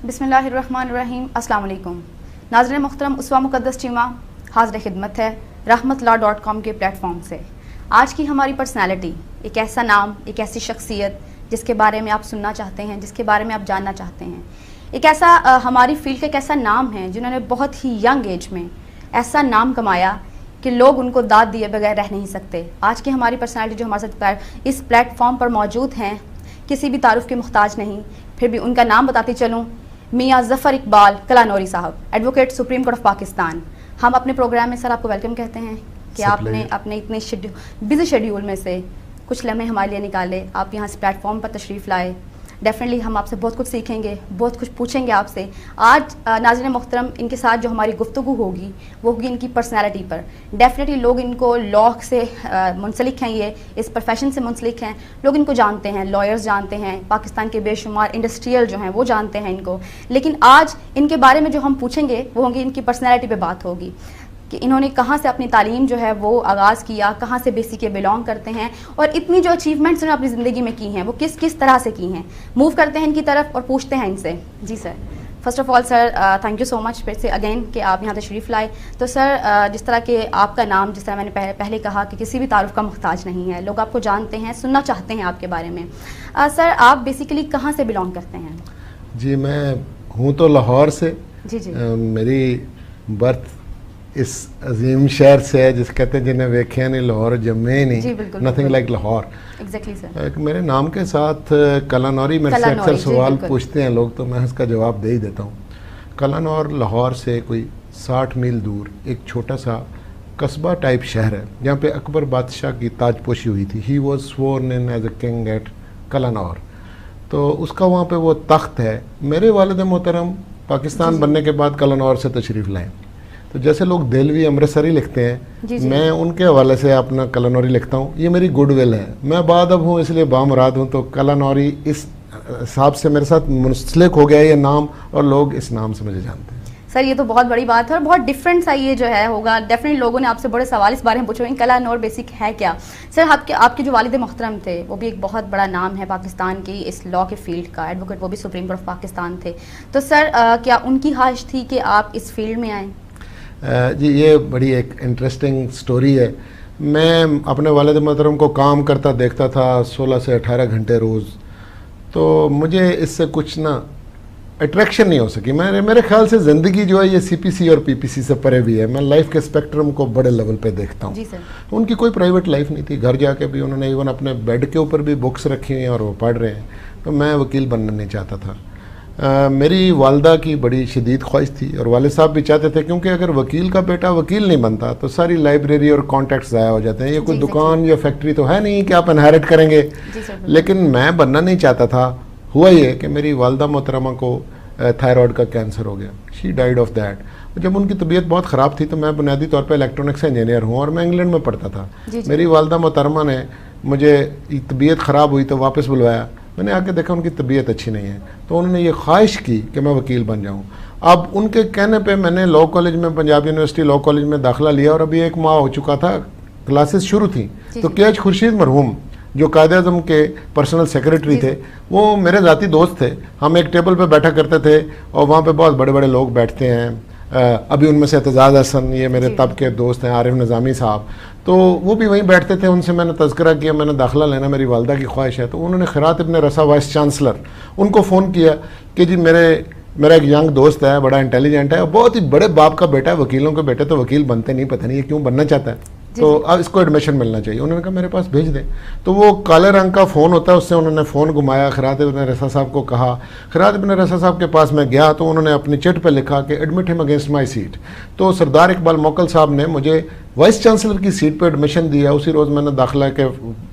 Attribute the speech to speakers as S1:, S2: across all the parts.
S1: बिस्मिल्लाहिर्रहमानिर्रहीम। अस्सलाम वालेकुम नाज़रीन मुहतरम, उसवा मुक़द्दस चीमा हाज़िर खिदमत है rahmatlaw.com के प्लेटफॉर्म से। आज की हमारी पर्सनैलिटी एक ऐसा नाम, एक ऐसी शख्सियत जिसके बारे में आप सुनना चाहते हैं, जिसके बारे में आप जानना चाहते हैं। एक ऐसा हमारी फील्ड का एक ऐसा नाम है जिन्होंने बहुत ही यंग एज में ऐसा नाम कमाया कि लोग उनको दाद दिए बगैर रह नहीं सकते। आज की हमारी पर्सनैलिटी जो हमारे साथ इस प्लेटफॉर्म पर मौजूद हैं, किसी भी तारुफ के मुहताज नहीं, फिर भी उनका नाम बताती चलूँ, मियाँ ज़फ़र इकबाल कलानौरी साहब, advocate supreme court of Pakistan. हम अपने प्रोग्राम में सर आपको वेलकम कहते हैं कि आपने अपने इतने बिजी शेड्यूल में से कुछ लम्हे हमारे लिए निकाले, आप यहाँ से प्लेटफॉर्म पर तशरीफ़ लाए। डेफिनेटली हम आपसे बहुत कुछ सीखेंगे, बहुत कुछ पूछेंगे आपसे। आज नाज़रीन मोहतरम, इनके साथ जो हमारी गुफ्तगू होगी वो होगी इनकी पर्सनैलिटी पर। डेफिनेटली लोग इनको लॉ से मुंसलिक हैं, ये इस प्रोफेशन से मुंसलिक हैं, लोग इनको जानते हैं, लॉयर्स जानते हैं, पाकिस्तान के बेशुमार इंडस्ट्रियल जो हैं वो जानते हैं इनको। लेकिन आज इनके बारे में जो हम पूछेंगे वो होंगी इनकी पर्सनैलिटी पर बात होगी कि इन्होंने कहाँ से अपनी तालीम जो है वो आगाज़ किया, कहाँ से बेसिक के बिलोंग करते हैं, और इतनी जो अचीवमेंट्स उन्होंने अपनी ज़िंदगी में की हैं वो किस किस तरह से की हैं। मूव करते हैं इनकी तरफ और पूछते हैं इनसे। जी sir, first of all sir thank you so much फिर से अगेन कि आप यहाँ तशरीफ़ लाए। तो सर जिस तरह के आपका नाम, जिस तरह मैंने पहले कहा कि किसी भी तारुफ का मुहताज नहीं है, लोग आपको जानते हैं, सुनना चाहते हैं आपके बारे में। सर आप बेसिकली कहाँ से बिलोंग करते हैं?
S2: जी, मैं हूँ तो लाहौर से।
S1: जी जी।
S2: मेरी बर्थ इस अजीम शहर से है जिसे कहते हैं जिन्हें वेख्या नहीं लाहौर जमे नहीं, nothing like Lahore.
S1: Exactly sir.
S2: मेरे नाम के साथ कलानौरी मेरे से अक्सर सवाल पूछते हैं लोग, तो मैं इसका जवाब दे ही देता हूँ। कलानौर लाहौर से कोई 60 मील दूर एक छोटा सा कस्बा टाइप शहर है जहाँ पे अकबर बादशाह की ताजपोशी हुई थी। He was sworn in as a king at Kalanaur, तो उसका वहाँ पे वो तख्त है। मेरे वालिद मोहतरम पाकिस्तान बनने के बाद कलानौर से तशरीफ़ लाएँ, तो जैसे लोग दिल्ली अमृतसरी लिखते हैं, मैं उनके हवाले से अपना कलानौरी लिखता हूँ। ये मेरी गुडविल है, मैं बादब हूँ इसलिए बामुराद हूँ, तो कलानौरी इस हिसाब से मेरे साथ मुंसलिक हो गया ये नाम, और लोग इस नाम से मुझे जानते हैं।
S1: सर ये तो बहुत बड़ी बात है और बहुत डिफरेंट सा ये जो है होगा। डेफिनेटली लोगों ने आपसे बड़े सवाल इस बारे में पूछे, कलानौर बेसिक है क्या? सर आपके जो वालिद मोहतरम थे वो भी एक बहुत बड़ा नाम है पाकिस्तान की इस लॉ के फील्ड का, एडवोकेट, वो भी सुप्रीम कोर्ट ऑफ पाकिस्तान थे। तो सर क्या उनकी ख्वाहिश थी कि आप इस फील्ड में आएँ?
S2: जी, ये बड़ी एक इंटरेस्टिंग स्टोरी है। मैं अपने वालिद मोहतरम को काम करता देखता था 16 से 18 घंटे रोज़, तो मुझे इससे कुछ ना अट्रैक्शन नहीं हो सकी। मेरे ख्याल से ज़िंदगी जो है ये CPC और PPC से परे भी है। मैं लाइफ के स्पेक्ट्रम को बड़े लेवल पे देखता हूँ। उनकी कोई प्राइवेट लाइफ नहीं थी, घर जाके भी उन्होंने इवन अपने बेड के ऊपर भी बुक्स रखी हुई हैं और वो पढ़ रहे हैं। तो मैं वकील बनना नहीं चाहता था। मेरी वालदा की बड़ी शदीद ख्वाहिश थी और वालिद साहब भी चाहते थे, क्योंकि अगर वकील का बेटा वकील नहीं बनता तो सारी लाइब्रेरी और कॉन्टैक्ट्स ज़ाया हो जाते हैं। ये कोई दुकान या फैक्ट्री तो है नहीं कि आप इनहेरिट करेंगे। लेकिन मैं बनना नहीं चाहता था। हुआ ये कि मेरी वालदा मोहतरमा को थायराइड का कैंसर हो गया। She died of that. जब उनकी तबीयत बहुत ख़राब थी तो मैं बुनियादी तौर पर इलेक्ट्रॉनिक्स इंजीनियर हूँ और मैं इंग्लैंड में पढ़ता था। मेरी वालदा मोहतरमा ने मुझे तबीयत ख़राब हुई तो वापस बुलवाया। मैंने आके देखा उनकी तबीयत अच्छी नहीं है, तो उन्होंने ये ख्वाहिश की कि मैं वकील बन जाऊं। अब उनके कहने पे मैंने लॉ कॉलेज में, पंजाब यूनिवर्सिटी लॉ कॉलेज में दाखिला लिया और अभी 1 माह हो चुका था, क्लासेस शुरू थी। तो KH खुर्शीद मरहूम जो कायदे-ए-आज़म के पर्सनल सेक्रेटरी थे, वो मेरे ज़ाती दोस्त थे। हम एक टेबल पे बैठा करते थे और वहाँ पे बहुत बड़े बड़े लोग बैठते हैं। अभी उनमें से एतजाज़ हसन, ये मेरे तब के दोस्त हैं, आरिफ निज़ामी साहब, तो वो भी वहीं बैठते थे। उनसे मैंने तज़किरा किया, मैंने दाखिला लेना, मेरी वालदा की ख्वाहिश है। तो उन्होंने खिरात इब्न रसा वाइस चांसलर, उनको फ़ोन किया कि जी मेरा एक यंग दोस्त है, बड़ा इंटेलिजेंट है, बहुत ही बड़े बाप का बेटा है, वकीलों के बेटे तो वकील बनते नहीं, पता नहीं ये क्यों बनना चाहता है, तो अब इसको एडमिशन मिलना चाहिए। उन्होंने कहा मेरे पास भेज दें। तो वो काले रंग का फ़ोन होता है, उससे उन्होंने फ़ोन घुमाया, खिरात इब्न रसा साहब को कहा। खिरात इब्न रसा साहब के पास मैं गया तो उन्होंने अपनी चिट पे लिखा कि admit him against my seat. तो सरदार इकबाल मोकल साहब ने मुझे वाइस चांसलर की सीट पे एडमिशन दिया। उसी रोज़ मैंने दाखिला के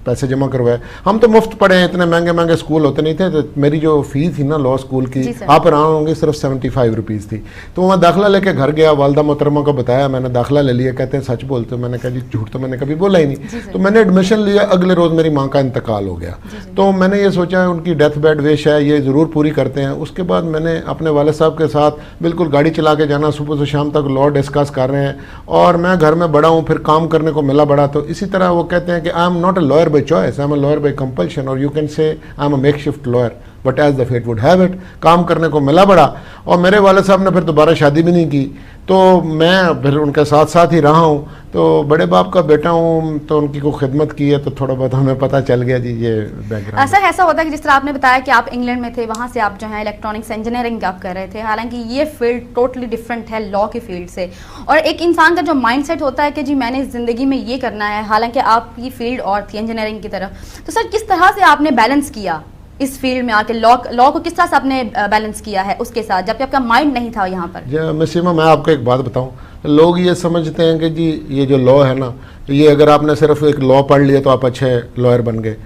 S2: पैसे जमा करवाए। हम तो मुफ्त पढ़े हैं, इतने महंगे महंगे स्कूल होते नहीं थे, तो मेरी जो फ़ीस थी ना लॉ स्कूल की, आप हैरान होंगे, सिर्फ 75 रुपीज़ थी। तो मैं दाखिला लेके घर गया, वालदा मोहतरमा को बताया मैंने दाखिला ले लिया। कहते हैं सच बोलते हो? मैंने कहा जी झूठ तो मैंने कभी बोला ही नहीं। तो मैंने एडमिशन लिया, अगले रोज़ मेरी माँ का इंतकाल हो गया। तो मैंने ये सोचा उनकी डेथ बेड विश है, ये ज़रूर पूरी करते हैं। उसके बाद मैंने अपने वालिद साहब के साथ बिल्कुल गाड़ी चला के जाना, सुबह से शाम तक लॉ डिस्कस कर रहे हैं, और मैं घर में बड़ा हूँ, फिर काम करने को मिला बड़ा। तो इसी तरह वो कहते हैं कि I am not a lawyer by choice, I am a lawyer by compulsion, और you can say I am a makeshift lawyer. But as the fate would have it काम करने को मिला बड़ा। और मेरे वाले साहब ने फिर दोबारा शादी भी नहीं की, तो मैं फिर उनके साथ साथ ही रहा हूँ। तो बड़े बाप का बेटा हूँ, तो उनकी को खिदमत की है, तो थोड़ा बहुत हमें पता चल गया जी ये बैकग्राउंड।
S1: सर ऐसा होता है कि जिस तरह आपने बताया कि आप इंग्लैंड में थे, वहाँ से आप जो है इलेक्ट्रॉनिक्स इंजीनियरिंग आप कर रहे थे, हालांकि ये फील्ड टोटली डिफरेंट है लॉ की फील्ड से। और एक इंसान का जो माइंडसेट होता है कि जी मैंने ज़िंदगी में ये करना है, हालांकि आपकी फील्ड और थी इंजीनियरिंग की तरफ। तो सर किस तरह से आपने बैलेंस किया इस फील्ड में आके, लॉ को किस तरह से आपने बैलेंस किया है उसके साथ, जबकि आपका माइंड नहीं था यहाँ पर?
S2: मिस सीमा, मैं आपको एक बात बताऊं, लोग ये समझते हैं कि जी ये जो लॉ है ना, ये अगर आपने सिर्फ एक लॉ पढ़ लिया तो आप अच्छे लॉयर बन गए।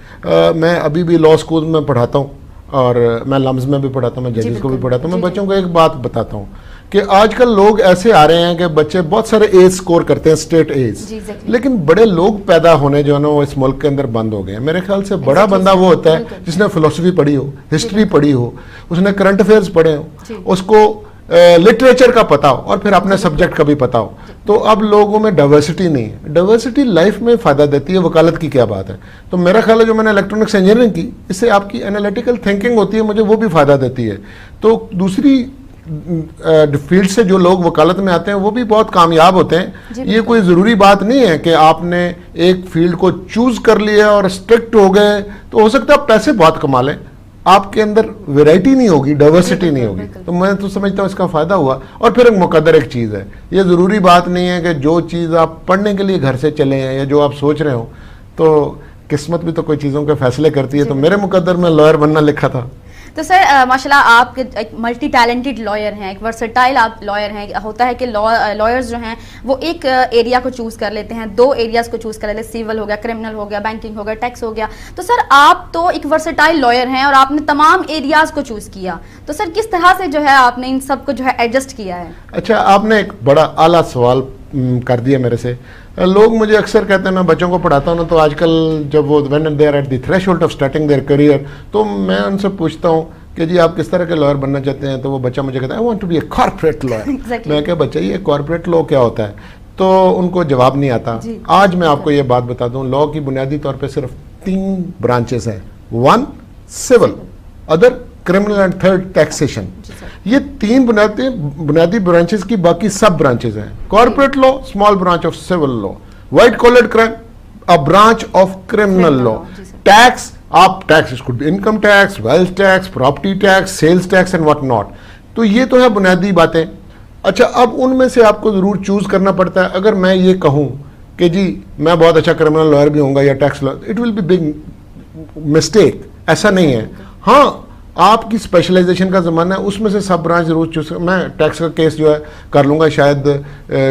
S2: मैं अभी भी लॉ स्कूल में पढ़ाता हूँ, और मैं लम्स में भी पढ़ाता हूँ, मैं जजेस को भी पढ़ाता हूँ। मैं बच्चों को एक बात बताता हूँ कि आजकल लोग ऐसे आ रहे हैं कि बच्चे बहुत सारे एज स्कोर करते हैं, स्टेट एज, लेकिन बड़े लोग पैदा होने जो है ना वो इस मुल्क के अंदर बंद हो गए हैं। मेरे ख्याल से बड़ा बंदा वो होता है जिसने फिलोसफी पढ़ी हो, हिस्ट्री पढ़ी हो, उसने करंट अफेयर्स पढ़े हो, उसको लिटरेचर का पता हो, और फिर अपने सब्जेक्ट का भी पता हो। तो अब लोगों में डाइवर्सिटी नहीं है। डाइवर्सिटी लाइफ में फ़ायदा देती है, वकालत की क्या बात है। तो मेरा ख्याल है जो मैंने इलेक्ट्रॉनिक्स इंजीनियरिंग की, इससे आपकी एनालिटिकल थिंकिंग होती है, मुझे वो भी फ़ायदा देती है। तो दूसरी फील्ड से जो लोग वकालत में आते हैं वो भी बहुत कामयाब होते हैं। ये कोई ज़रूरी बात नहीं है कि आपने एक फील्ड को चूज़ कर लिया और स्ट्रिक्ट हो गए तो हो सकता है आप पैसे बहुत कमा लें, आपके अंदर वैरायटी नहीं होगी, डाइवर्सिटी नहीं होगी। तो मैं तो समझता हूँ इसका फ़ायदा हुआ। और फिर एक मुकद्दर एक चीज़ है, ये ज़रूरी बात नहीं है कि जो चीज़ आप पढ़ने के लिए घर से चले हैं या जो आप सोच रहे हो, तो किस्मत भी तो कोई चीज़ों के फैसले करती है। तो मेरे मुकद्दर में लॉयर बनना लिखा था।
S1: तो सर माशाल्लाह आप एक मल्टी टैलेंटेड लॉयर हैं, एक वर्सेटाइल आप लॉयर हैं। होता है कि लॉयर्स जो हैं वो एक एरिया को चूज़ कर लेते हैं, 2 एरियाज़ को चूज़ कर लेते हैं, सिविल हो गया, क्रिमिनल हो गया, बैंकिंग हो गया, टैक्स हो गया। तो सर आप तो एक वर्सेटाइल लॉयर हैं और आपने तमाम एरियाज़ को चूज़ किया, तो सर किस तरह से जो है आपने इन सब को जो है एडजस्ट किया है?
S2: अच्छा, आपने एक बड़ा आला सवाल कर दिया मेरे से। लोग मुझे अक्सर कहते हैं, मैं बच्चों को पढ़ाता हूँ ना, तो आजकल जब वो when they are at the threshold of starting their career, तो मैं उनसे पूछता हूँ कि जी आप किस तरह के लॉयर बनना चाहते हैं। तो वो बच्चा मुझे कहता है I want to be a corporate lawyer. मैं क्या बच्चा ये कॉर्पोरेट लॉ क्या होता है, तो उनको जवाब नहीं आता। आज मैं आपको ये बात बता दूं, लॉ की बुनियादी तौर पे सिर्फ 3 ब्रांचेस हैं, 1 civil, other criminal and third taxation. ये 3 बुनियादी ब्रांचेस की बाकी सब ब्रांचेस हैं। Corporate law small branch of civil law, white collar crime a branch of criminal law, tax आप tax could be income tax, wealth tax, property tax, sales tax and what not. तो ये तो है बुनियादी बातें। अच्छा, अब उनमें से आपको जरूर चूज करना पड़ता है। अगर मैं ये कहूँ कि जी मैं बहुत अच्छा क्रिमिनल लॉयर भी होऊंगा या tax lawyer, it will be big mistake. ऐसा नहीं है। हाँ, आपकी स्पेशलाइजेशन का ज़माना है, उसमें से सब ब्रांच जरूर चूज। मैं टैक्स का केस जो है कर लूँगा, शायद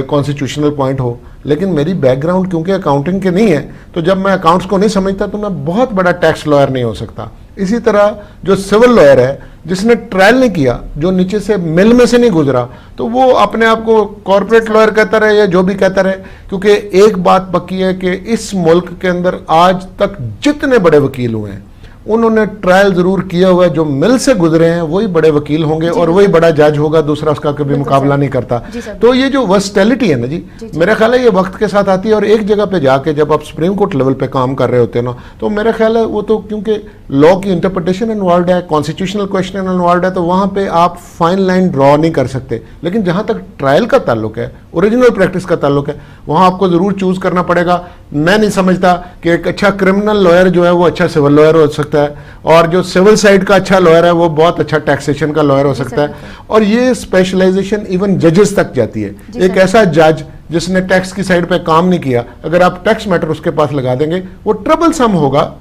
S2: कॉन्स्टिट्यूशनल पॉइंट हो, लेकिन मेरी बैकग्राउंड क्योंकि अकाउंटिंग के नहीं है, तो जब मैं अकाउंट्स को नहीं समझता तो मैं बहुत बड़ा टैक्स लॉयर नहीं हो सकता। इसी तरह जो सिविल लॉयर है, जिसने ट्रायल नहीं किया, जो नीचे से मिल में से नहीं गुजरा, तो वो अपने आप को कॉर्पोरेट लॉयर कहता रहे या जो भी कहता रहे। क्योंकि एक बात पक्की है कि इस मुल्क के अंदर आज तक जितने बड़े वकील हुए हैं उन्होंने ट्रायल जरूर किया हुआ है। जो मिल से गुजरे हैं वही बड़े वकील होंगे और वही बड़ा जज होगा, दूसरा उसका कभी मुकाबला नहीं करता। तो ये जो वर्सटैलिटी है ना जी, मेरा ख्याल है ये वक्त के साथ आती है। और एक जगह पे जाके जब आप सुप्रीम कोर्ट लेवल पे काम कर रहे होते हैं ना, तो मेरा ख्याल है वो तो क्योंकि लॉ की इंटरप्रिटेशन इन्वॉल्व है, कॉन्स्टिट्यूशनल क्वेश्चन इन्वॉल्व है, तो वहां पे आप फाइन लाइन ड्रॉ नहीं कर सकते। लेकिन जहां तक ट्रायल का ताल्लुक है, ओरिजिनल प्रैक्टिस का ताल्लुक है, वहां आपको जरूर चूज करना पड़ेगा। मैं नहीं समझता कि एक अच्छा क्रिमिनल लॉयर जो है वो अच्छा सिविल लॉयर हो सकता है, और जो सिविल साइड का अच्छा लॉयर है वो बहुत अच्छा टैक्सेशन का लॉयर हो सकता है। और ये स्पेशलाइजेशन इवन जजेस तक जाती है। एक ऐसा जज जिसने टैक्स की साइड पे काम नहीं किया, अगर आप टैक्स मैटर उसके पास लगा देंगे, वो ट्रबल सम होगा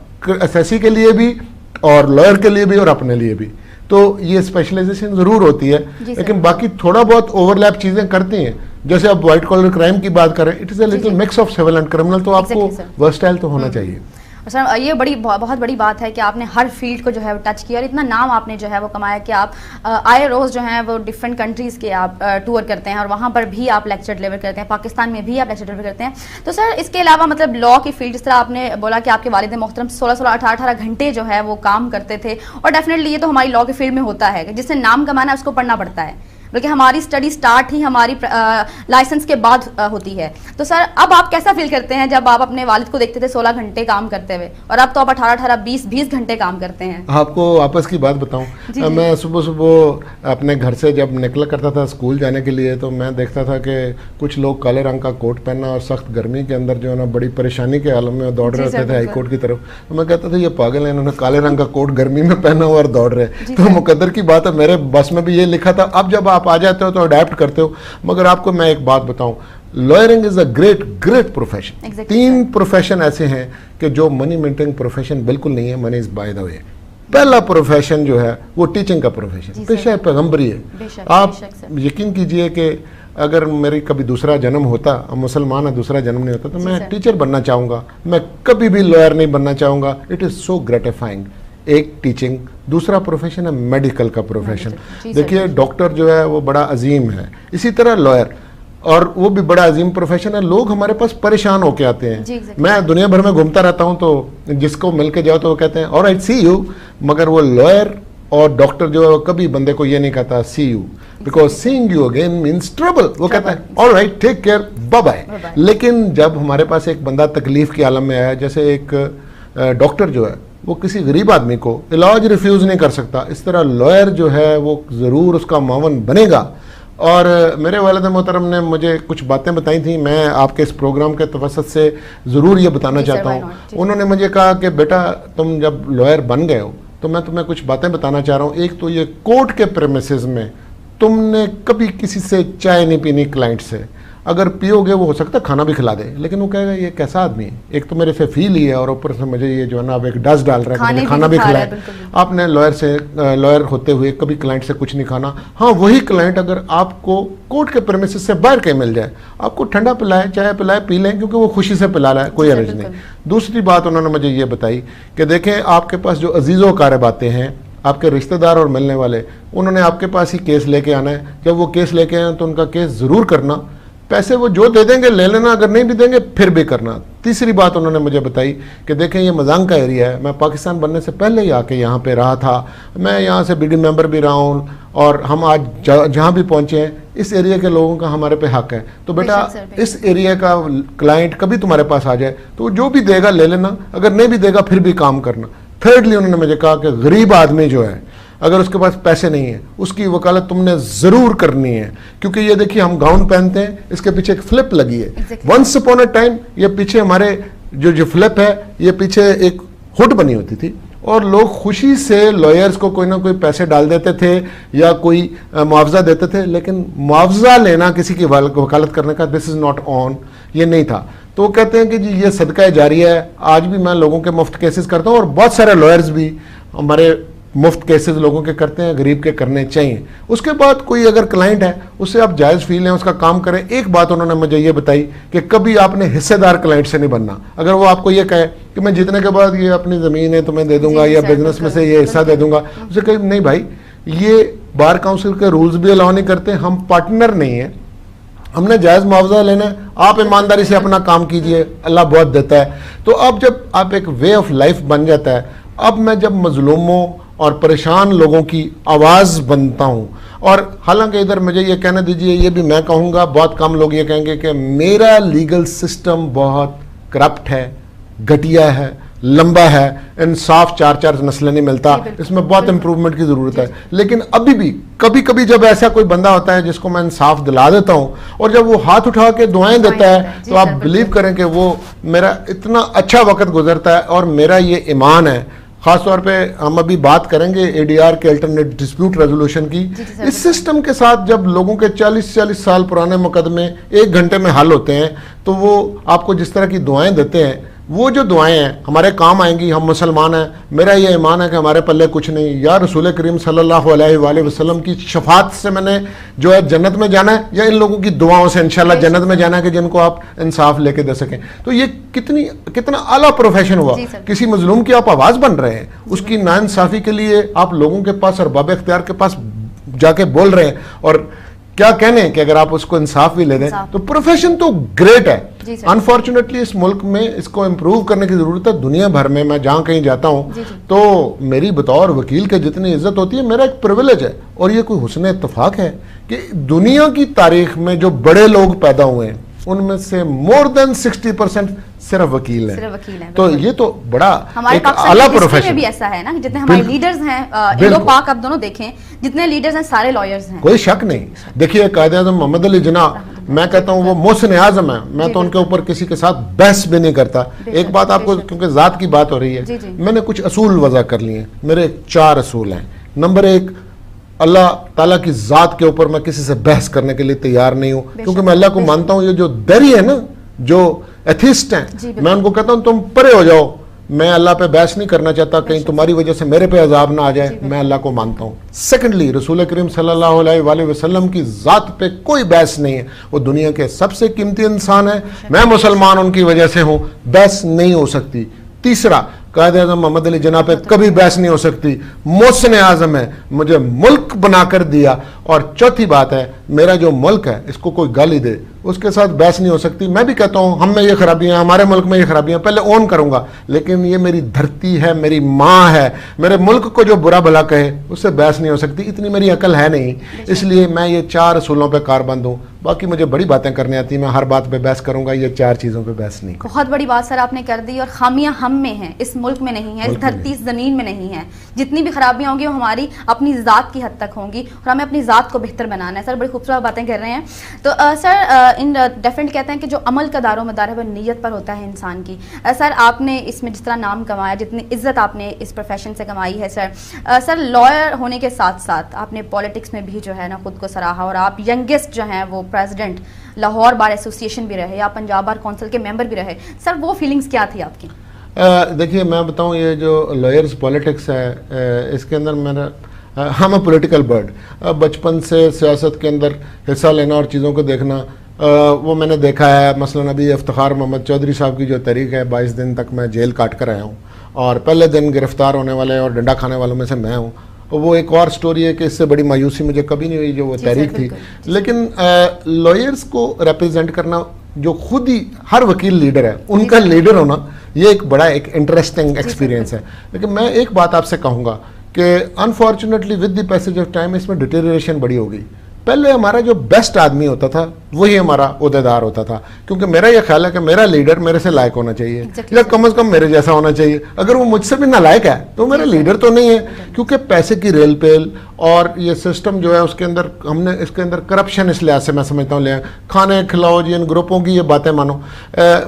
S2: एसएससी के लिए भी और लॉयर के लिए भी और अपने लिए भी। तो ये स्पेशलाइजेशन जरूर होती है, लेकिन बाकी थोड़ा बहुत ओवरलैप चीजें करती हैं। जैसे आप व्हाइट कॉलर क्राइम की बात करें, it is a little mix of civil and criminal, तो आपको वर्सटाइल तो होना चाहिए।
S1: सर ये बहुत बड़ी बात है कि आपने हर फील्ड को जो है वो टच किया और इतना नाम आपने जो है वो कमाया कि आप आए रोज़ जो है वो डिफरेंट कंट्रीज़ के आप टूर करते हैं और वहाँ पर भी आप लेक्चर डिलीवर करते हैं, पाकिस्तान में भी आप लेक्चर डिलीवर करते हैं। तो सर इसके अलावा मतलब लॉ की फील्ड, जिस तरह आपने बोला कि आपके वालिद मोहतरम 16-16, 18-18 घंटे जो है वो काम करते थे, और डेफिनेटली ये तो हमारी लॉ की फील्ड में होता है कि जिससे नाम कमाना है उसको पढ़ना पड़ता है। बल्कि हमारी स्टडी स्टार्ट ही हमारी लाइसेंस के बाद होती है। तो सर अब आप कैसा फील करते हैं जब आप अपने वालिद को देखते थे 16 घंटे काम करते हुए, और अब तो आप 18-18, 20-20 घंटे काम करते हैं?
S2: आपको आपस की बात बताऊं, मैं सुबह सुबह अपने घर से जब निकला करता था स्कूल जाने के लिए, तो मैं देखता था कि कुछ लोग काले रंग का कोट पहना और सख्त गर्मी के अंदर जो है ना बड़ी परेशानी के आलम में दौड़ रहे होते थे हाई कोर्ट की तरफ। तो मैं कहता था ये पागल है, इन्होंने काले रंग का कोट गर्मी में पहना हुआ और दौड़ रहे। तो मुकद्दर की बात है, मेरे बस में भी ये लिखा था। अब जब आप आ जाते हो तो अडेप्ट करते हो। मगर आपको मैं एक बात बताऊं, lawyering is a great profession. 3 profession ऐसे हैं कि जो मनी मेंटेनिंग प्रोफेशन बिल्कुल नहीं है, money is by the way. पहला प्रोफेशन जो है वो टीचिंग का प्रोफेशन, पेशा पैगंबरी है। आप यकीन कीजिए कि अगर मेरी कभी दूसरा जन्म होता, अब मुसलमान है, दूसरा जन्म नहीं होता, तो मैं टीचर बनना चाहूँगा, मैं कभी भी लॉयर नहीं बनना चाहूँगा। It is so gratifying. एक टीचिंग, दूसरा प्रोफेशन है मेडिकल का प्रोफेशन। देखिए डॉक्टर जो है वो बड़ा अजीम है, इसी तरह लॉयर, और वो भी बड़ा अजीम प्रोफेशन है। लोग हमारे पास परेशान होके आते हैं। मैं दुनिया भर में घूमता रहता हूँ, तो जिसको मिल के जाओ तो वो कहते हैं ऑलराइट सी यू, मगर वो लॉयर और डॉक्टर जो है वो कभी बंदे को ये नहीं कहता see you, because seeing you again means trouble. वो कहता है alright take care bye bye. लेकिन जब हमारे पास एक बंदा तकलीफ के आलम में आया, जैसे एक डॉक्टर जो है वो किसी गरीब आदमी को इलाज रिफ्यूज नहीं कर सकता, इस तरह लॉयर जो है वो ज़रूर उसका मावन बनेगा। और मेरे वालिद मोहतरम ने मुझे कुछ बातें बताई थी, मैं आपके इस प्रोग्राम के तवसत से ज़रूर ये बताना चाहता हूँ। उन्होंने मुझे कहा कि बेटा तुम जब लॉयर बन गए हो तो मैं तुम्हें कुछ बातें बताना चाह रहा हूँ। एक तो ये कोर्ट के प्रेमिसेस में तुमने कभी किसी से चाय नहीं पीनी क्लाइंट से। अगर पियोगे वो हो सकता है खाना भी खिला दे, लेकिन वो कहेगा ये कैसा आदमी है, एक तो मेरे से फील ही है और ऊपर से मुझे ये जो है ना अब एक डस्ट डाल रहा है, खाना भी खिलाए। आपने लॉयर होते हुए कभी क्लाइंट से कुछ नहीं खाना। हाँ, वही क्लाइंट अगर आपको कोर्ट के प्रेमिसेस से बाहर कहीं मिल जाए, आपको ठंडा पिलाए, चाय पिलाए, पी लें, क्योंकि वो खुशी से पिला रहा है, कोई अर्ज नहीं। दूसरी बात उन्होंने मुझे ये बताई कि देखें आपके पास जो अजीज़ो कारब आते हैं, आपके रिश्तेदार और मिलने वाले, उन्होंने आपके पास ही केस लेके आना है। जब वो केस लेके आए तो उनका केस ज़रूर करना, पैसे वो जो दे देंगे ले लेना, अगर नहीं भी देंगे फिर भी करना। तीसरी बात उन्होंने मुझे बताई कि देखें ये मजांग का एरिया है, मैं पाकिस्तान बनने से पहले ही आके यहाँ पे रहा था, मैं यहाँ से बीडी मेंबर भी रहा हूँ, और हम आज जहाँ भी पहुँचे हैं इस एरिया के लोगों का हमारे पे हक है। तो बेटा इस एरिया का क्लाइंट कभी तुम्हारे पास आ जाए तो जो भी देगा ले लेना, अगर नहीं भी देगा फिर भी काम करना। थर्डली उन्होंने मुझे कहा कि गरीब आदमी जो है अगर उसके पास पैसे नहीं है उसकी वकालत तुमने ज़रूर करनी है, क्योंकि ये देखिए हम गाउन पहनते हैं, इसके पीछे एक फ्लिप लगी है। वंस अपॉन अ टाइम ये पीछे हमारे जो फ्लिप है ये पीछे एक हुड बनी होती थी, और लोग खुशी से लॉयर्स को कोई ना कोई पैसे डाल देते थे या कोई मुआवजा देते थे, लेकिन मुआवजा लेना किसी की वकालत करने का दिस इज़ नॉट ऑन, ये नहीं था। तो वो कहते हैं कि जी ये सदका जारिया है। आज भी मैं लोगों के मुफ्त केसेस करता हूँ और बहुत सारे लॉयर्स भी हमारे मुफ्त केसेस लोगों के करते हैं, गरीब के करने चाहिए। उसके बाद कोई अगर क्लाइंट है उससे आप जायज़ फील हैं, उसका काम करें। एक बात उन्होंने मुझे ये बताई कि कभी आपने हिस्सेदार क्लाइंट से नहीं बनना। अगर वो आपको ये कहे कि मैं जीतने के बाद ये अपनी ज़मीन है तुम्हें दे दूंगा या बिजनेस में से ये हिस्सा दे दूंगा, उसे कहे नहीं भाई ये बार काउंसिल के रूल्स भी अलाउ नहीं करते, हम पार्टनर नहीं है, हमने जायज़ मुआवजा लेना है, आप ईमानदारी से अपना काम कीजिए, अल्लाह बहुत देता है। तो अब जब आप एक वे ऑफ लाइफ बन जाता है, अब मैं जब मजलूमों और परेशान लोगों की आवाज़ बनता हूँ, और हालांकि इधर मुझे ये कहने दीजिए, ये भी मैं कहूँगा, बहुत कम लोग ये कहेंगे कि मेरा लीगल सिस्टम बहुत करप्ट है, घटिया है, लंबा है, इंसाफ 4-4 नस्लें नहीं मिलता, इसमें बहुत इंप्रूवमेंट की ज़रूरत है। लेकिन अभी भी कभी कभी जब ऐसा कोई बंदा होता है जिसको मैं इंसाफ दिला देता हूँ, और जब वो हाथ उठा के दुआएं देता है, तो आप बिलीव करें कि वो मेरा इतना अच्छा वक्त गुजरता है, और मेरा ये ईमान है। ख़ास तौर पे हम अभी बात करेंगे एडीआर के अल्टरनेट डिस्प्यूट रेजोल्यूशन की। इस सिस्टम के साथ जब लोगों के 40-40 साल पुराने मुकदमे 1 घंटे में हल होते हैं, तो वो आपको जिस तरह की दुआएं देते हैं, वो जो दुआएं हैं हमारे काम आएंगी। हम मुसलमान हैं, मेरा ये ईमान है कि हमारे पल्ले कुछ नहीं, या रसूल करीम सल्लल्लाहु अलैहि वसल्लम की शफात से मैंने जो है जन्नत में जाना है, या इन लोगों की दुआओं से इंशाल्लाह जन्नत में जाना है कि जिनको आप इंसाफ लेके दे सकें। तो ये कितना आला प्रोफेशन हुआ। किसी मजलूम की आप आवाज़ बन रहे हैं, उसकी नाइंसाफ़ी के लिए आप लोगों के पास और बाब इख्तियार के पास जाके बोल रहे हैं। और क्या कहने कि अगर आप उसको इंसाफ भी ले दें तो प्रोफेशन तो ग्रेट है। अनफॉर्चुनेटली इस मुल्क में इसको इम्प्रूव करने की जरूरत है। दुनिया भर में मैं जहां कहीं जाता हूं तो मेरी बतौर वकील के जितनी इज्जत होती है, मेरा एक प्रिविलेज है। और ये कोई हुस्न इत्तेफाक है कि दुनिया की तारीख में जो बड़े लोग पैदा हुए हैं उनमें से मोर देन 60% सिर्फ वकील हैं। तो ये तो बड़ा एक आला प्रोफेशन
S1: में भी ऐसा है ना, जितने हमारे लीडर्स हैं इंडो पाक आप दोनों देखें, जितने लीडर्स हैं सारे लॉयर्स हैं।
S2: कोई शक नहीं। देखिए कायद-ए-आज़म मोहम्मद अली जिन्ना, मैं कहता हूँ वो मोहसिन आज़म है, मैं तो उनके ऊपर किसी के साथ बहस भी नहीं करता। एक बात आपको, क्योंकि जात की बात हो रही है, मैंने कुछ असूल वज़ा कर लिए हैं। मेरे 4 असूल हैं। नंबर 1, अल्लाह ताला की जात के ऊपर मैं किसी से बहस करने के लिए तैयार नहीं हूं, क्योंकि मैं अल्लाह को मानता हूं। ये जो दरी है ना, जो एथिस्ट हैं, मैं उनको कहता हूं तुम परे हो जाओ। मैं अल्लाह पे बहस नहीं करना चाहता, कहीं तुम्हारी वजह से मेरे पे अजाब ना आ जाए। मैं अल्लाह को मानता हूं। सेकेंडली, रसूल करीम सल्लल्लाहु अलैहि वसल्लम की जात पे कोई बहस नहीं है। वो दुनिया के सबसे कीमती इंसान है। मैं मुसलमान उनकी वजह से हूं, बहस नहीं हो सकती। तीसरा, कायद-ए-आज़म मोहम्मद अली जिन्ना पे कभी बहस नहीं हो सकती। मोहसिन आज़म है, मुझे मुल्क बनाकर दिया। और चौथी बात है, मेरा जो मुल्क है इसको कोई गाली दे उसके साथ बहस नहीं हो सकती। मैं भी कहता हूं हम में ये खराबियां, हमारे मुल्क में ये खराबियां, पहले ऑन करूंगा, लेकिन ये मेरी धरती है, मेरी माँ है। मेरे मुल्क को जो बुरा भला कहे उससे बहस नहीं हो सकती। इतनी मेरी अकल है नहीं, इसलिए मैं ये 4 असूलों पर कारबंद हूँ। बाकी मुझे बड़ी बातें करने आती, मैं हर बात पे बहस करूंगा, ये 4 चीजों पे बहस नहीं।
S1: बहुत बड़ी बात सर आपने कर दी। और खामियां हम में हैं, इस मुल्क में नहीं है, इस धरती इस जमीन में नहीं है। जितनी भी खराबियां होंगी वो हमारी अपनी ज़ात की हद तक होंगी और हमें अपनी ज़ात को बेहतर बनाना है। सर बड़ी खूबसूरत बातें कर रहे हैं। तो सर इन डेफिनेट कहते हैं कि जो अमल का दारोमदार है वह नीयत पर होता है इंसान की। सर आपने इसमें जिस तरह नाम कमाया, जितनी इज्जत आपने इस प्रोफेशन से कमाई है सर लॉयर होने के साथ साथ आपने पॉलिटिक्स में भी जो है ना खुद को सराहा। और आप यंगेस्ट जो हैं वो प्रेसिडेंट लाहौर बार एसोसिएशन भी रहे, या पंजाब बार काउंसिल के मेंबर भी रहे। सर वो फीलिंग्स क्या थी आपकी?
S2: देखिए मैं बताऊं, ये जो लॉयर्स पॉलिटिक्स है इसके अंदर मेरा हम अ पॉलिटिकल बर्ड। बचपन से सियासत के अंदर हिस्सा लेना और चीज़ों को देखना वो मैंने देखा है। मसलन अभी इफ्तिखार मोहम्मद चौधरी साहब की जो तहरीक है, 22 दिन तक मैं जेल काट कर आया हूँ और पहले दिन गिरफ्तार होने वाले और डंडा खाने वालों में से मैं हूँ। वो एक और स्टोरी है कि इससे बड़ी मायूसी मुझे कभी नहीं हुई जो वो तहरीक थी। लेकिन लॉयर्स को रिप्रेजेंट करना, जो खुद ही हर वकील लीडर है, उनका लीडर होना, ये एक बड़ा एक इंटरेस्टिंग एक्सपीरियंस है। लेकिन मैं एक बात आपसे कहूँगा कि unfortunately with the passage of time इसमें डिटेरिएशन बड़ी हो गई। पहले हमारा जो बेस्ट आदमी होता था वही हमारा ओहदेदार होता था, क्योंकि मेरा यह ख्याल है कि मेरा लीडर मेरे से लायक होना चाहिए, या कम से कम मेरे जैसा होना चाहिए। अगर वो मुझसे भी नालायक है तो मेरा लीडर तो नहीं है, क्योंकि पैसे की रेल पेल और ये सिस्टम जो है उसके अंदर हमने इसके अंदर करप्शन इस लिहाज से मैं समझता हूँ ले खाने खिलाओ जी इन ग्रुपों की ये बातें मानो।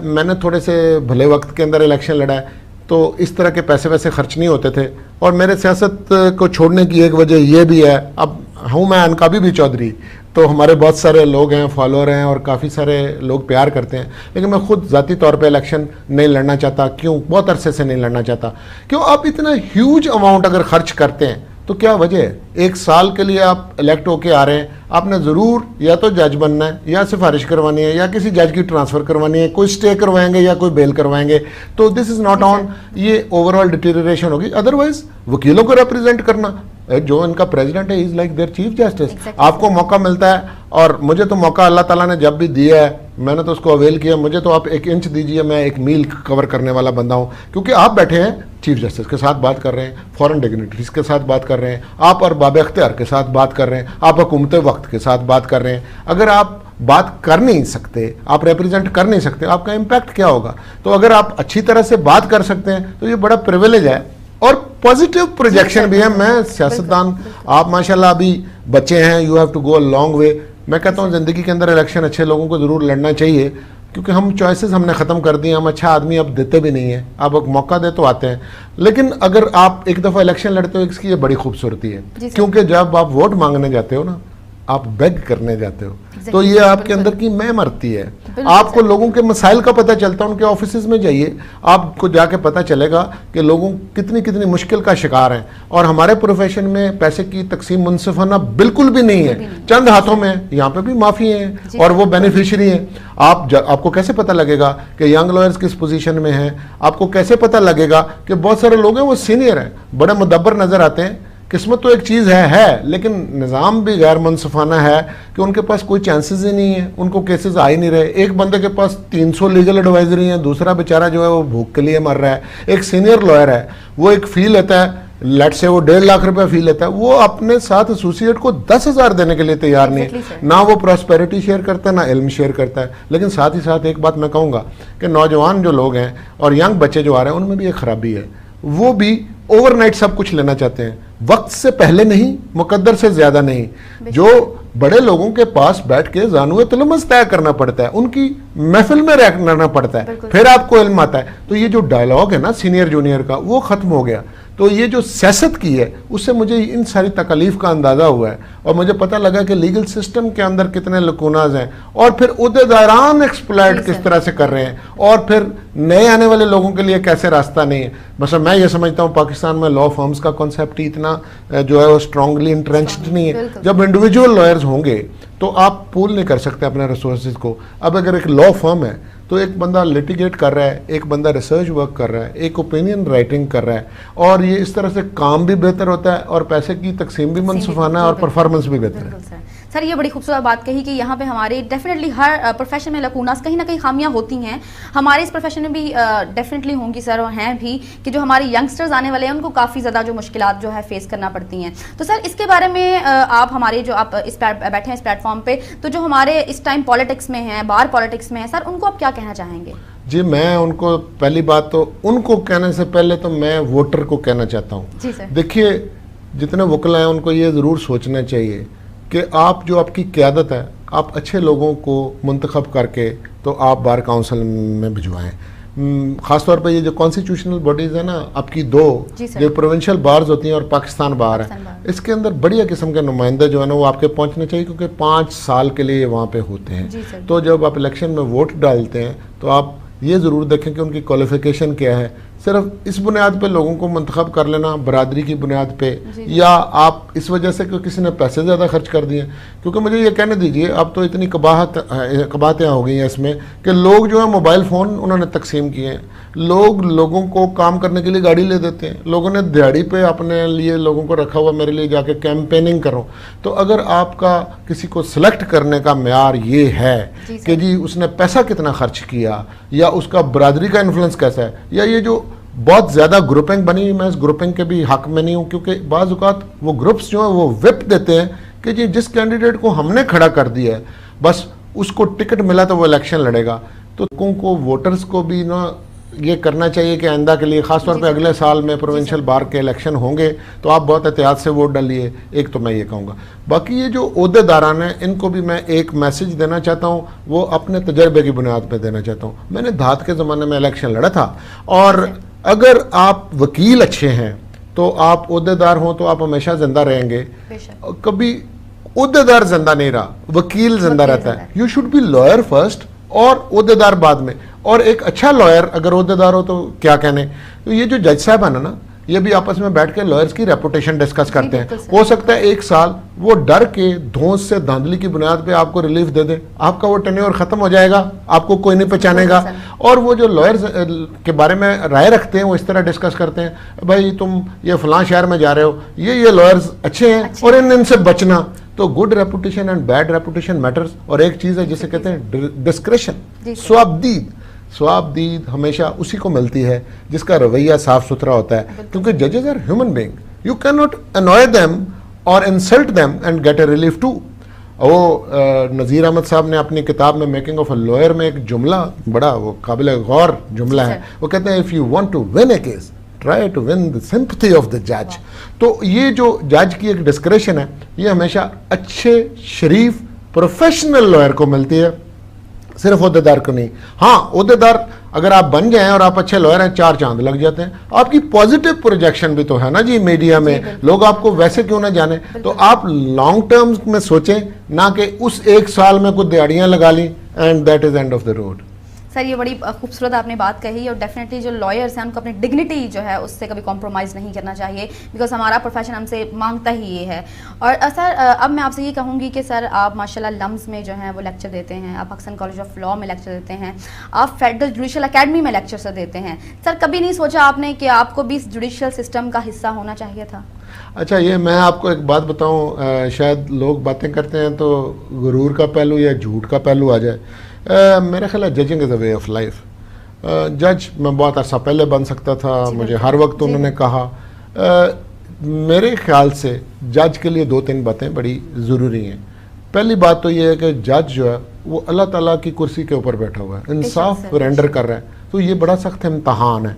S2: मैंने थोड़े से भले वक्त के अंदर इलेक्शन लड़ा है तो इस तरह के पैसे वैसे खर्च नहीं होते थे। और मेरे सियासत को छोड़ने की एक वजह यह भी है, अब हूँ मैं अनकाबी भी चौधरी, तो हमारे बहुत सारे लोग हैं, फॉलोअर हैं और काफ़ी सारे लोग प्यार करते हैं, लेकिन मैं खुद ज़ाती तौर पे इलेक्शन नहीं लड़ना चाहता। क्यों? बहुत अरसे से नहीं लड़ना चाहता। क्यों? आप इतना ह्यूज अमाउंट अगर खर्च करते हैं तो क्या वजह है? 1 साल के लिए आप इलेक्ट होके आ रहे हैं, आपने ज़रूर या तो जज बनना है, या सिफारिश करवानी है, या किसी जज की ट्रांसफ़र करवानी है, कोई स्टे करवाएंगे या कोई बेल करवाएंगे। तो दिस इज़ नॉट ऑन, ये ओवरऑल डिटेरियरेशन होगी। अदरवाइज वकीलों को रिप्रेजेंट करना, जो इनका प्रेसिडेंट है, is like their chief justice. आपको मौका मिलता है, और मुझे तो मौका अल्लाह ताला ने जब भी दिया है मैंने तो उसको अवेल किया। मुझे तो आप 1 इंच दीजिए, मैं 1 मील कवर करने वाला बंदा हूँ, क्योंकि आप बैठे हैं चीफ जस्टिस के साथ बात कर रहे हैं, फॉरेन डिग्निटरीज के साथ बात कर रहे हैं, आप और बाब अख्तियार के साथ बात कर रहे हैं, आप हुकूमत वक्त के साथ बात कर रहे हैं। अगर आप बात कर नहीं सकते, आप रिप्रेजेंट कर नहीं सकते, आपका इम्पैक्ट क्या होगा? तो अगर आप अच्छी तरह से बात कर सकते हैं तो ये बड़ा प्रिविलेज है और पॉजिटिव प्रोजेक्शन भी है। मैं सियासतदान, आप माशाल्लाह अभी बच्चे हैं, you have to go a long way. मैं कहता हूँ ज़िंदगी के अंदर इलेक्शन अच्छे लोगों को ज़रूर लड़ना चाहिए, क्योंकि हम चॉइसेस हमने ख़त्म कर दिए, हम अच्छा आदमी अब देते भी नहीं है। आप एक मौका दे तो आते हैं, लेकिन अगर आप एक दफ़ा इलेक्शन लड़ते हो, इसकी ये बड़ी खूबसूरती है, क्योंकि जब आप वोट मांगने जाते हो ना, आप बेग करने जाते हो, तो ये आपके अंदर की मैं मरती है। आपको लोगों के मसाइल का पता चलता है। उनके ऑफिसेज में जाइए, आपको जाके पता चलेगा कि लोगों कितनी कितनी मुश्किल का शिकार हैं। और हमारे प्रोफेशन में पैसे की तकसीम मुनसिफाना बिल्कुल भी नहीं है, चंद हाथों में। यहाँ पे भी माफी हैं और वो बेनिफिशियरी हैं। आपको कैसे पता लगेगा कि यंग लॉयर्स किस पोजीशन में हैं? आपको कैसे पता लगेगा कि बहुत सारे लोग हैं वो सीनियर हैं, बड़े मुदब्बर नजर आते हैं, किस्मत तो एक चीज़ है, लेकिन निज़ाम भी गैर मुनसफाना है कि उनके पास कोई चांसेस ही नहीं है, उनको केसेस आ ही नहीं रहे। एक बंदे के पास 300 लीगल एडवाइजरी हैं, दूसरा बेचारा जो है वो भूख के लिए मर रहा है। एक सीनियर लॉयर है, वो एक फ़ी लेता है, लेट से वो 1.5 लाख रुपया फ़ी लेता है, वो अपने साथ एसोसिएट को 10,000 देने के लिए तैयार नहीं है। ना वो प्रॉस्पेरिटी शेयर करता है, ना इल्म शेयर करता है। लेकिन साथ ही साथ एक बात मैं कहूँगा कि नौजवान जो लोग हैं और यंग बच्चे जो आ रहे हैं, उनमें भी एक खराबी है, वो भी ओवरनाइट सब कुछ लेना चाहते हैं, वक्त से पहले नहीं, मुकद्दर से ज्यादा नहीं। जो बड़े लोगों के पास बैठ के ज़ानुए तलमस तय करना पड़ता है, उनकी महफिल में रहना पड़ता है, फिर आपको इल्म आता है। तो ये जो डायलॉग है ना सीनियर जूनियर का, वो खत्म हो गया। तो ये जो सियासत की है, उससे मुझे इन सारी तकलीफ का अंदाज़ा हुआ है और मुझे पता लगा कि लीगल सिस्टम के अंदर कितने लकूनाज हैं और फिर उहदेदारान एक्सप्लॉइट किस तरह से कर रहे हैं और फिर नए आने वाले लोगों के लिए कैसे रास्ता नहीं है। बस मैं ये समझता हूँ पाकिस्तान में लॉ फर्म्स का कॉन्सेप्ट ही इतना जो है वो स्ट्रांगली इंट्रेंच्ड नहीं है। जब इंडिविजुअल लॉयर्स होंगे तो आप पूल नहीं कर सकते अपने रिसोर्सेज को। अब अगर एक लॉ फर्म है तो एक बंदा लिटिगेट कर रहा है, एक बंदा रिसर्च वर्क कर रहा है, एक ओपिनियन राइटिंग कर रहा है, और ये इस तरह से काम भी बेहतर होता है और पैसे की तकसीम भी मनसूफाना है और परफॉर्मेंस भी बेहतर है।
S1: सर ये बड़ी खूबसूरत बात कही कि यहाँ पे हमारे डेफिनेटली हर प्रोफेशन में लकूनास कहीं ना कहीं खामियां होती हैं, हमारे इस प्रोफेशन में भी डेफिनेटली होंगी सर, और हैं भी, कि जो हमारे यंगस्टर्स आने वाले हैं उनको काफ़ी ज़्यादा जो मुश्किलात जो है फेस करना पड़ती हैं। तो सर इसके बारे में आप हमारे जो आप बैठे हैं इस प्लेटफॉर्म पे, तो जो हमारे इस टाइम पॉलिटिक्स में हैं, बाहर पॉलिटिक्स में हैं, सर उनको आप क्या कहना चाहेंगे?
S2: जी, मैं उनको पहली बात तो उनको कहने से पहले तो मैं वोटर को कहना चाहता हूँ।
S1: जी सर।
S2: देखिए, जितने वकला हैं उनको ये ज़रूर सोचना चाहिए कि आप जो आपकी क़यादत है, आप अच्छे लोगों को मुंतखब करके तो आप बार काउंसिल में भिजवाएं। ख़ासतौर पे ये जो कॉन्स्टिट्यूशनल बॉडीज़ है ना आपकी, दो जो प्रोविंशियल बार्स होती हैं और पाकिस्तान बार है, इसके अंदर बढ़िया किस्म के नुमाइंदे जो है ना वो आपके पहुंचने चाहिए, क्योंकि 5 साल के लिए वहाँ पे होते हैं। तो जब आप इलेक्शन में वोट डालते हैं तो आप ये ज़रूर देखें कि उनकी क्वालिफिकेशन क्या है। सिर्फ इस बुनियाद पे लोगों को मुंतखब कर लेना, बरादरी की बुनियाद पे, या आप इस वजह से कि किसी ने पैसे ज़्यादा खर्च कर दिए, क्योंकि मुझे ये कहने दीजिए अब तो इतनी कबाहतें हो गई हैं इसमें कि लोग जो है मोबाइल फ़ोन उन्होंने तकसीम किए हैं, लोगों को काम करने के लिए गाड़ी ले देते हैं, लोगों ने दिहाड़ी पे अपने लिए लोगों को रखा हुआ, मेरे लिए जाके कैंपेनिंग करो। तो अगर आपका किसी को सिलेक्ट करने का मेयार ये है कि जी उसने पैसा कितना खर्च किया, या उसका बरादरी का इन्फ्लुएंस कैसा है, या ये जो बहुत ज़्यादा ग्रुपिंग बनी, मैं इस ग्रुपिंग के भी हक में नहीं हूँ, क्योंकि बाज़ औक़ात वो ग्रुप्स जो हैं वो विप देते हैं कि जी जिस कैंडिडेट को हमने खड़ा कर दिया है बस उसको टिकट मिला तो वो इलेक्शन लड़ेगा। तो लोगों को, वोटर्स को भी ना ये करना चाहिए कि आइंदा के लिए, ख़ासतौर पे अगले साल में प्रोविंशियल बार के इलेक्शन होंगे तो आप बहुत एहतियात से वोट डालिए। एक तो मैं ये कहूँगा। बाकी ये जो ओहदेदारान हैं इनको भी मैं एक मैसेज देना चाहता हूँ, वो अपने तजर्बे की बुनियाद पर देना चाहता हूँ। मैंने धात के ज़माने में इलेक्शन लड़ा था, और अगर आप वकील अच्छे हैं तो आप ओहदेदार हों तो आप हमेशा जिंदा रहेंगे। कभी ओहदेदार जिंदा नहीं रहा, वकील जिंदा रहता है। You should be lawyer first और ओहदेदार बाद में। और एक अच्छा लॉयर अगर ओहदेदार हो तो क्या कहने। तो ये जो जज साहब है ना, ये भी आपस में बैठ के लॉयर्स की रेपुटेशन डिस्कस करते हैं। हो सकता है 1 साल वो डर के धौंस से धांधली की बुनियाद पे आपको रिलीफ दे दे, आपका वो टेन्योर खत्म हो जाएगा, आपको कोई नहीं पहचानेगा। और वो जो लॉयर्स के बारे में राय रखते हैं वो इस तरह डिस्कस करते हैं, भाई तुम ये फलां शहर में जा रहे हो, ये लॉयर्स अच्छे हैं और इनसे बचना। तो good reputation and bad reputation matters. और एक चीज़ है जिसे कहते हैं डिस्क्रेशन, स्वाबदीद हमेशा उसी को मिलती है जिसका रवैया साफ सुथरा होता है, क्योंकि जजेस are human being, you can not annoy them और insult them and get a relief too. वो नज़ीर अहमद साहब ने अपनी किताब में मेकिंग ऑफ अ लॉयर में एक जुमला, बड़ा वो काबिल गौर जुमला है, वो कहते हैं if you want to win a case try to win the sympathy of the जज। तो ये जो जज की एक डिस्क्रेशन है ये हमेशा अच्छे शरीफ प्रोफेशनल लॉयर को मिलती है, सिर्फ ओहदेदार को नहीं। हाँ, ओहदेदार अगर आप बन जाएं और आप अच्छे लॉयर हैं 4 चांद लग जाते हैं। आपकी पॉजिटिव प्रोजेक्शन भी तो है ना जी मीडिया में, लोग आपको वैसे क्यों ना जाने। तो आप लॉन्ग टर्म में सोचें, ना कि उस 1 साल में कुछ दिहाड़ियाँ लगा ली and that is end of the road.
S1: Sir ये बड़ी खूबसूरत आपने बात कही, और डेफिनेटली जो लॉयर्स हैं उनको अपनी डिग्निटी जो है उससे कभी कॉम्प्रोमाइज़ नहीं करना चाहिए, बिकॉज हमारा प्रोफेशन हमसे मांगता ही ये है। और सर अब मैं आपसे ये कहूँगी कि सर आप माशाल्लाह लम्स में जो है वो लेक्चर देते हैं, आप पाकिस्तान कॉलेज ऑफ लॉ में लेक्चर देते हैं, आप फेडरल जुडिशल अकेडमी में लेक्चर देते हैं। सर कभी नहीं सोचा आपने कि आपको भी इस जुडिशल सिस्टम का हिस्सा होना चाहिए था?
S2: अच्छा, ये मैं आपको एक बात बताऊं, शायद लोग बातें करते हैं तो गुरूर का पहलू या झूठ का पहलू आ जाए। मेरा ख्याल है judging is a way of life. जज मैं बहुत अर्सा पहले बन सकता था, मुझे हर वक्त उन्होंने कहा। मेरे ख्याल से जज के लिए 2-3 बातें बड़ी ज़रूरी हैं। पहली बात तो ये है कि जज जो है वो अल्लाह ताला की कुर्सी के ऊपर बैठा हुआ है, इंसाफ रेंडर कर रहा है, तो ये बड़ा सख्त इम्तहान है।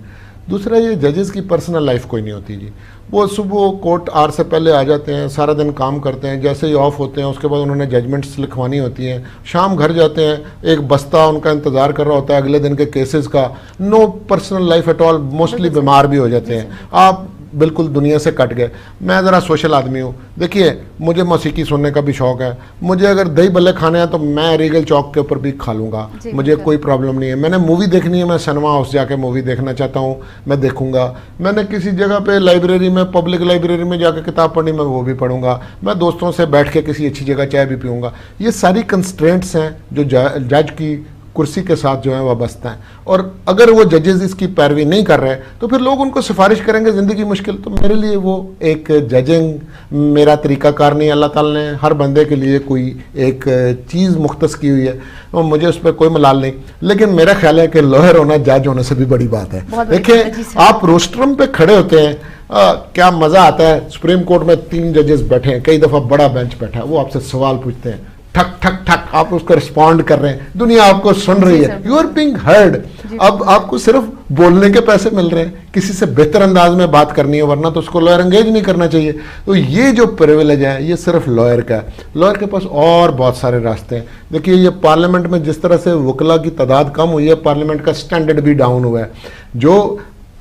S2: दूसरा, ये जजेस की पर्सनल लाइफ कोई नहीं होती जी। वो सुबह कोर्ट आवर से पहले आ जाते हैं, सारा दिन काम करते हैं, जैसे ही ऑफ होते हैं उसके बाद उन्होंने जजमेंट्स लिखवानी होती हैं, शाम घर जाते हैं, एक बस्ता उनका इंतज़ार कर रहा होता है अगले दिन के केसेस का। No personal life at all, mostly बीमार भी हो जाते हैं। आप बिल्कुल दुनिया से कट गए। मैं ज़रा सोशल आदमी हूँ। देखिए, मुझे मौसीकी सुनने का भी शौक़ है। मुझे अगर दही भल्ले खाने हैं तो मैं रीगल चौक के ऊपर भी खा लूँगा, मुझे कोई प्रॉब्लम नहीं है। मैंने मूवी देखनी है, मैं सिनेमा हाउस जाके मूवी देखना चाहता हूँ, मैं देखूँगा। मैंने किसी जगह पे लाइब्रेरी में, पब्लिक लाइब्रेरी में जाकर किताब पढ़नी, मैं वो भी पढ़ूँगा। मैं दोस्तों से बैठ के किसी अच्छी जगह चाय भी पीऊँगा। ये सारी कंस्ट्रेंट्स हैं जो जज की कुर्सी के साथ जो है वाबस्ता है। और अगर वो जजेस इसकी पैरवी नहीं कर रहे तो फिर लोग उनको सिफारिश करेंगे, ज़िंदगी मुश्किल। तो मेरे लिए वो एक जजिंग मेरा तरीक़ाकार नहीं। अल्लाह ताला ने हर बंदे के लिए कोई एक चीज़ मुख्तस की हुई है, और मुझे उस पर कोई मलाल नहीं। लेकिन मेरा ख्याल है कि लॉयर होना जज होने से भी बड़ी बात है। देखिए, आप रोस्ट्रम पे खड़े होते हैं, क्या मज़ा आता है। सुप्रीम कोर्ट में 3 जजेस बैठे हैं, कई दफ़ा बड़ा बेंच बैठा है, वो आपसे सवाल पूछते हैं, ठक ठक ठक, आप उसको रिस्पॉन्ड कर रहे हैं, दुनिया आपको सुन रही है, यू आर बीइंग हर्ड। अब आपको सिर्फ बोलने के पैसे मिल रहे हैं, किसी से बेहतर अंदाज में बात करनी है, वरना तो उसको लॉयर एंगेज नहीं करना चाहिए। तो ये जो प्रिविलेज है ये सिर्फ लॉयर का है। लॉयर के पास और बहुत सारे रास्ते हैं। देखिए, ये पार्लियामेंट में जिस तरह से वकला की तादाद कम हुई है, पार्लियामेंट का स्टैंडर्ड भी डाउन हुआ है। जो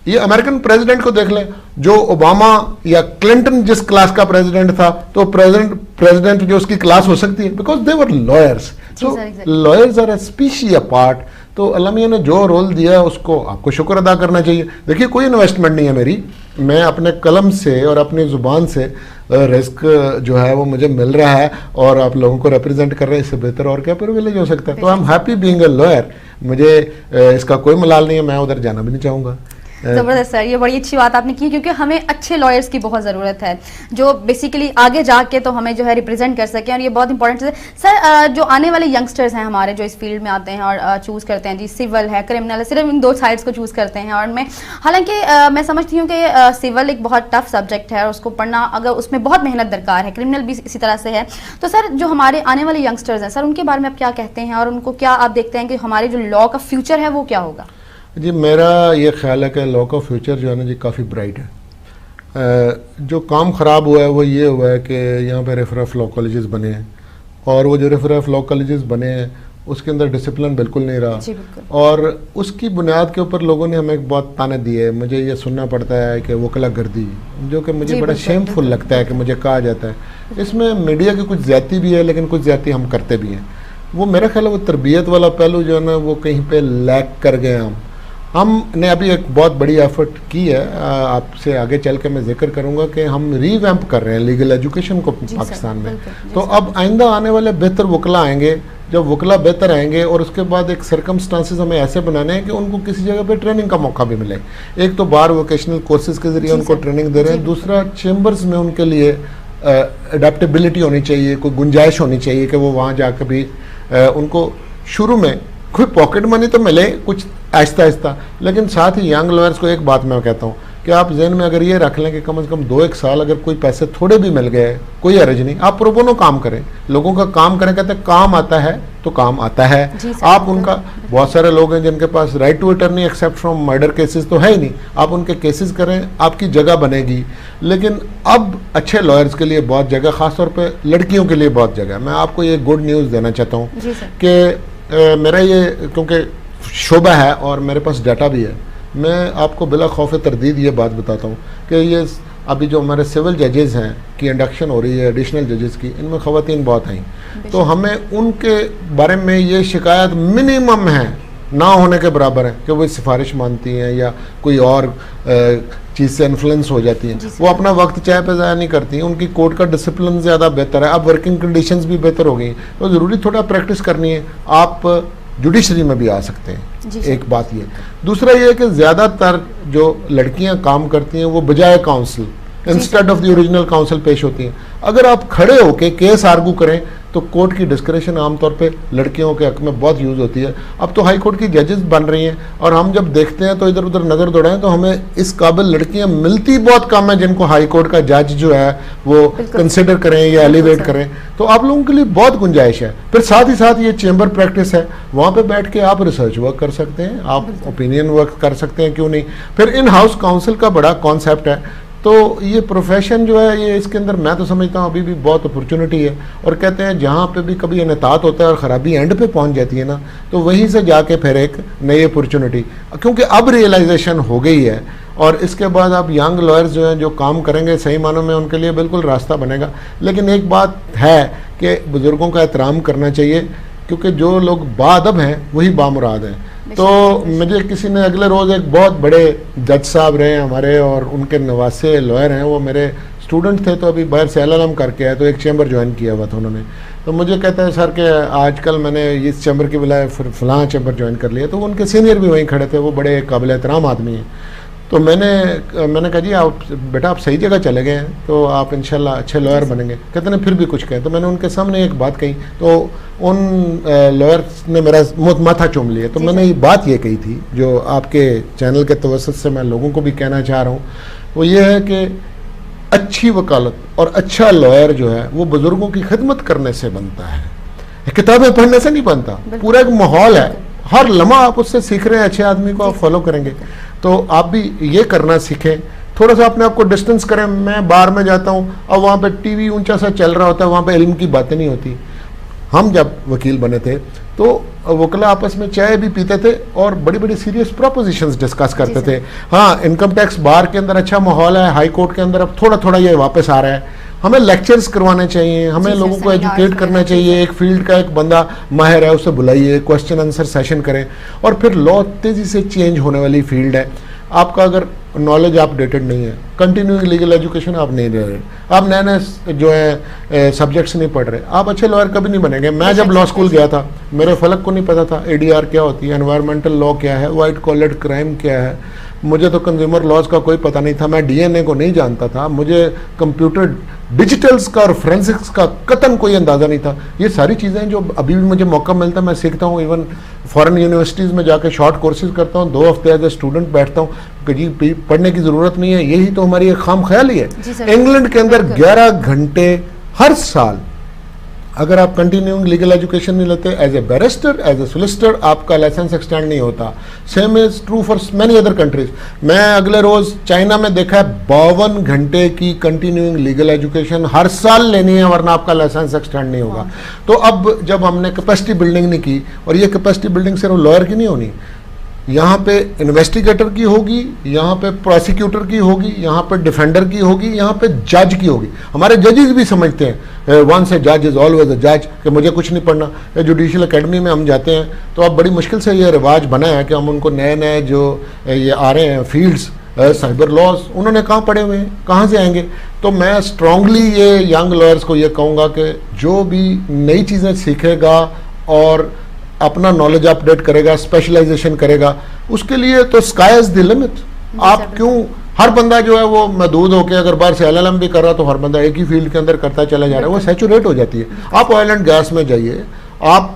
S2: ये अमेरिकन प्रेसिडेंट को देख लें, जो ओबामा या क्लिंटन जिस क्लास का प्रेसिडेंट था, तो प्रेसिडेंट जो उसकी क्लास हो सकती है, because they were lawyers. So lawyers are a species apart. तो अल्लाह मियां ने जो रोल दिया है उसको आपको शुक्र अदा करना चाहिए। देखिए, कोई इन्वेस्टमेंट नहीं है मेरी, मैं अपने कलम से और अपनी ज़ुबान से रिस्क जो है वो मुझे मिल रहा है, और आप लोगों को रिप्रेजेंट कर रहे हैं, इससे बेहतर और क्या प्रिविलेज हो सकता है। तो I am happy being a lawyer. मुझे इसका कोई मलाल नहीं है, मैं उधर जाना भी नहीं चाहूँगा।
S1: ज़बरदस्त सर, ये बड़ी अच्छी बात आपने की, क्योंकि हमें अच्छे लॉयर्स की बहुत ज़रूरत है जो बेसिकली आगे जाके तो हमें जो है रिप्रेजेंट कर सकें, और ये बहुत इंपॉर्टेंट है। सर, जो आने वाले यंगस्टर्स हैं हमारे, जो इस फील्ड में आते हैं और चूज़ करते हैं जी, सिविल है, क्रिमिनल है, सिर्फ इन 2 साइड्स को चूज़ करते हैं। और हालांकि मैं समझती हूँ कि सिविल एक बहुत टफ सब्जेक्ट है और उसको पढ़ना, अगर उसमें बहुत मेहनत दरकार है, क्रिमिनल भी इसी तरह से है। तो सर, जो हमारे आने वाले यंगस्टर्स हैं सर, उनके बारे में आप क्या कहते हैं, और उनको क्या आप देखते हैं कि हमारे जो लॉ का फ्यूचर है वो क्या होगा?
S2: जी, मेरा ये ख्याल है कि लॉ का फ्यूचर जो है ना जी काफ़ी ब्राइट है। जो काम ख़राब हुआ है वो ये हुआ है कि यहाँ पे रेफरेंस लॉ कॉलेजेस बने हैं, और वो जो रेफरेंस लॉ कॉलेजेस बने हैं उसके अंदर डिसिप्लिन बिल्कुल नहीं रहा, और उसकी बुनियाद के ऊपर लोगों ने हमें बहुत ताने दिए। मुझे ये सुनना पड़ता है कि वकला गर्दी, जो कि मुझे बड़ा शेमफुल लगता है कि मुझे कहा जाता है। इसमें मीडिया की कुछ ज़्यादती भी है, लेकिन कुछ ज़्यादती हम करते भी हैं। वो मेरा ख्याल है वो तरबियत वाला पहलू जो है ना वो कहीं पर लैक कर गए। हमने अभी एक बहुत बड़ी एफर्ट की है, आपसे आगे चल के मैं जिक्र करूंगा कि हम रीवैम्प कर रहे हैं लीगल एजुकेशन को पाकिस्तान में। तो अब आइंदा आने वाले बेहतर वकला आएंगे। जब वकला बेहतर आएंगे और उसके बाद एक सर्कमस्टांसेस हमें ऐसे बनाने हैं कि उनको किसी जगह पे ट्रेनिंग का मौका भी मिले। एक तो बार वोकेशनल कोर्सेज के ज़रिए उनको ट्रेनिंग दे रहे हैं, दूसरा चेम्बर्स में उनके लिए अडेप्टेबिलिटी होनी चाहिए, कोई गुंजाइश होनी चाहिए कि वो वहाँ जाकर भी उनको शुरू में कोई पॉकेट मनी तो मिले कुछ आहिस्ता आहिस्ता। लेकिन साथ ही यंग लॉयर्स को एक बात मैं कहता हूँ कि आप जहन में अगर ये रख लें कि कम से कम 2-1 साल अगर कोई पैसे थोड़े भी मिल गए, कोई हर्ज नहीं, आप प्रो बोनो काम करें, लोगों का काम करें। कहते हैं काम आता है तो काम आता है। आप उनका, बहुत सारे लोग हैं जिनके पास right to attorney except from murder cases तो है ही नहीं, आप उनके केसेस करें, आपकी जगह बनेगी। लेकिन अब अच्छे लॉयर्स के लिए बहुत जगह, खासतौर पर लड़कियों के लिए बहुत जगह। मैं आपको ये गुड न्यूज़ देना चाहता हूँ कि मेरा ये क्योंकि शोबा है और मेरे पास डाटा भी है, मैं आपको बिला खौफ तरदीद ये बात बताता हूँ कि ये अभी जो हमारे सिविल जजेस हैं की इंडक्शन हो रही है, एडिशनल जजेस की, इनमें ख़वातीन बहुत आई। तो हमें उनके बारे में ये शिकायत मिनिमम है, ना होने के बराबर है कि वो सिफारिश मानती हैं या कोई और चीज़ से इन्फ्लुएंस हो जाती हैं। वो अपना वक्त चाय पे ज़ाया नहीं करती हैं, उनकी कोर्ट का डिसिप्लिन ज़्यादा बेहतर है, अब वर्किंग कंडीशंस भी बेहतर हो गई। तो ज़रूरी थोड़ा प्रैक्टिस करनी है, आप जुडिशरी में भी आ सकते हैं। एक बात ये, दूसरा ये है कि ज़्यादातर जो लड़कियां काम करती हैं वो बजाय council instead of the original council पेश होती हैं। अगर आप खड़े होके केस आर्गू करें तो कोर्ट की डिस्क्रिप्शन आमतौर पे लड़कियों के हक में बहुत यूज़ होती है। अब तो हाई कोर्ट की जजेस बन रही हैं और हम जब देखते हैं तो इधर उधर नज़र दौड़ाएं तो हमें इस काबिल लड़कियां मिलती बहुत कम है जिनको हाई कोर्ट का जज जो है वो कंसिडर करें या एलिवेट करें। तो आप लोगों के लिए बहुत गुंजाइश है। फिर साथ ही साथ ये चेंबर प्रैक्टिस है, वहाँ पे बैठ के आप रिसर्च वर्क कर सकते हैं, आप ओपिनियन वर्क कर सकते हैं, क्यों नहीं। फिर इन हाउस काउंसिल का बड़ा कॉन्सेप्ट है। तो ये प्रोफेशन जो है ये इसके अंदर मैं तो समझता हूँ अभी भी बहुत अपॉर्चुनिटी है। और कहते हैं जहाँ पे भी कभी इनेतात होता है और ख़राबी एंड पे पहुँच जाती है ना, तो वहीं से जाके फिर एक नई अपॉर्चुनिटी, क्योंकि अब रियलाइजेशन हो गई है और इसके बाद अब यंग लॉयर्स जो हैं जो काम करेंगे सही मानों में उनके लिए बिल्कुल रास्ता बनेगा। लेकिन एक बात है कि बुज़ुर्गों का एहतराम करना चाहिए, क्योंकि जो लोग बाअदब हैं वही बामुराद हैं। तो मुझे किसी ने अगले रोज़ एक बहुत बड़े जज साहब रहे हैं हमारे और उनके नवासे लॉयर हैं, वो मेरे स्टूडेंट थे, तो अभी बाहर से LLM करके आए तो एक चैम्बर ज्वाइन किया हुआ था उन्होंने। तो मुझे कहते हैं सर कि आजकल मैंने इस चैम्बर की बजाय फलां चैम्बर ज्वाइन कर लिया। तो उनके सीनियर भी वहीं खड़े थे, वो बड़े काबिल एहतराम आदमी हैं। तो मैंने कहा जी आप बेटा आप सही जगह चले गए हैं तो आप इंशाल्लाह अच्छे लॉयर बनेंगे। कहते हैं फिर भी कुछ कहें। तो मैंने उनके सामने एक बात कही तो उन लॉयर्स ने मेरा माथा चूम लिया। तो मैंने ये बात ये कही थी जो आपके चैनल के तवसत से मैं लोगों को भी कहना चाह रहा हूँ, वो ये है कि अच्छी वकालत और अच्छा लॉयर जो है वो बुज़ुर्गों की खिदमत करने से बनता है, किताबें पढ़ने से नहीं बनता। पूरा एक माहौल है, हर लम्हा आप उससे सीख रहे हैं, अच्छे आदमी को आप फॉलो करेंगे। तो आप भी ये करना सीखें, थोड़ा सा अपने आप को डिस्टेंस करें। मैं बार में जाता हूँ, अब वहाँ पे टीवी ऊंचा सा चल रहा होता है, वहाँ पे इल्म की बातें नहीं होती। हम जब वकील बने थे तो वकला आपस में चाय भी पीते थे और बड़ी बड़ी सीरियस प्रोपोजिशंस डिस्कस करते थे। हाँ, इनकम टैक्स बार के अंदर अच्छा माहौल है, हाई कोर्ट के अंदर अब थोड़ा थोड़ा ये वापस आ रहा है। हमें लेक्चर्स करवाने चाहिए, हमें लोगों को एजुकेट करना चाहिए। एक फील्ड का एक बंदा माहिर है उसे बुलाइए, क्वेश्चन आंसर सेशन करें। और फिर लॉ तेज़ी से चेंज होने वाली फील्ड है। आपका अगर नॉलेज अपडेटेड नहीं है, कंटिन्यूइंग लीगल एजुकेशन आप नहीं दे रहे, आप नए नए जो है सब्जेक्ट्स नहीं पढ़ रहे, आप अच्छे लॉयर कभी नहीं बनेंगे। मैं जब लॉ स्कूल गया था मेरे फलक को नहीं पता था ADR क्या होती है, एनवायरमेंटल लॉ क्या है, वाइट कॉलर क्राइम क्या है, मुझे तो कंज्यूमर लॉज का कोई पता नहीं था, मैं DNA को नहीं जानता था, मुझे कंप्यूटर डिजिटल्स का और फोरेंसिक्स का कतन कोई अंदाज़ा नहीं था। ये सारी चीज़ें जो अभी भी मुझे मौका मिलता है मैं सीखता हूँ। इवन फॉरेन यूनिवर्सिटीज़ में जाकर शॉर्ट कोर्सेज करता हूँ, 2 हफ्ते एज ए स्टूडेंट बैठता हूँ कि जी पढ़ने की ज़रूरत नहीं है, यही तो हमारी एक खाम ख्याली है। इंग्लैंड के अंदर 11 घंटे हर साल अगर आप कंटिन्यूइंग लीगल एजुकेशन नहीं लेते as a barrister, as a solicitor, आपका लाइसेंस एक्सटेंड नहीं होता। Same is true for many other countries. मैं अगले रोज चाइना में देखा है 52 घंटे की कंटिन्यूइंग लीगल एजुकेशन हर साल लेनी है, वरना आपका लाइसेंस एक्सटेंड नहीं होगा। तो अब जब हमने कैपेसिटी बिल्डिंग नहीं की, और ये कैपेसिटी बिल्डिंग सिर्फ लॉयर की नहीं होनी, यहाँ पे इन्वेस्टिगेटर की होगी, यहाँ पे प्रोसिक्यूटर की होगी, यहाँ पे डिफेंडर की होगी, यहाँ पे जज की होगी। हमारे जजेस भी समझते हैं वंस ए जज इज ऑलवेज अ जज, कि मुझे कुछ नहीं पढ़ना। जुडिशल एकेडमी में हम जाते हैं तो अब बड़ी मुश्किल से ये रिवाज बना है कि हम उनको नए नए जो ये आ रहे हैं फील्ड्स, साइबर लॉज, उन्होंने कहाँ पढ़े हुए हैं, कहाँ से आएंगे। तो मैं स्ट्रांगली ये यंग लॉयर्स को ये कहूँगा कि जो भी नई चीज़ें सीखेगा और अपना नॉलेज अपडेट करेगा, स्पेशलाइजेशन करेगा, उसके लिए तो स्काई इज द लिमिट। आप क्यों, हर बंदा जो है वो महदूद होकर अगर बाहर से LLM भी कर रहा तो हर बंदा एक ही फील्ड के अंदर करता चला जा रहा है, वो सैचुरेट हो जाती है। आप ऑयल एंड गैस में जाइए, आप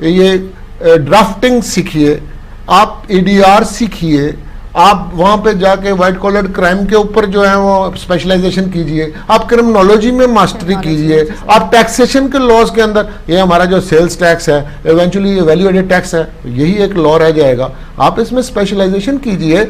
S2: ये ड्राफ्टिंग सीखिए, आप ADR सीखिए, आप वहाँ पे जाके वाइट कॉलर क्राइम के ऊपर जो है वो स्पेशलाइजेशन कीजिए, आप क्रिमिनोलॉजी में मास्टरी कीजिए, आप टैक्सेशन के लॉज के अंदर, ये हमारा जो सेल्स टैक्स है, इवेंचुअली ये वैल्यू एडेड टैक्स है, यही एक लॉ रह जाएगा। आप इसमें स्पेशलाइजेशन कीजिए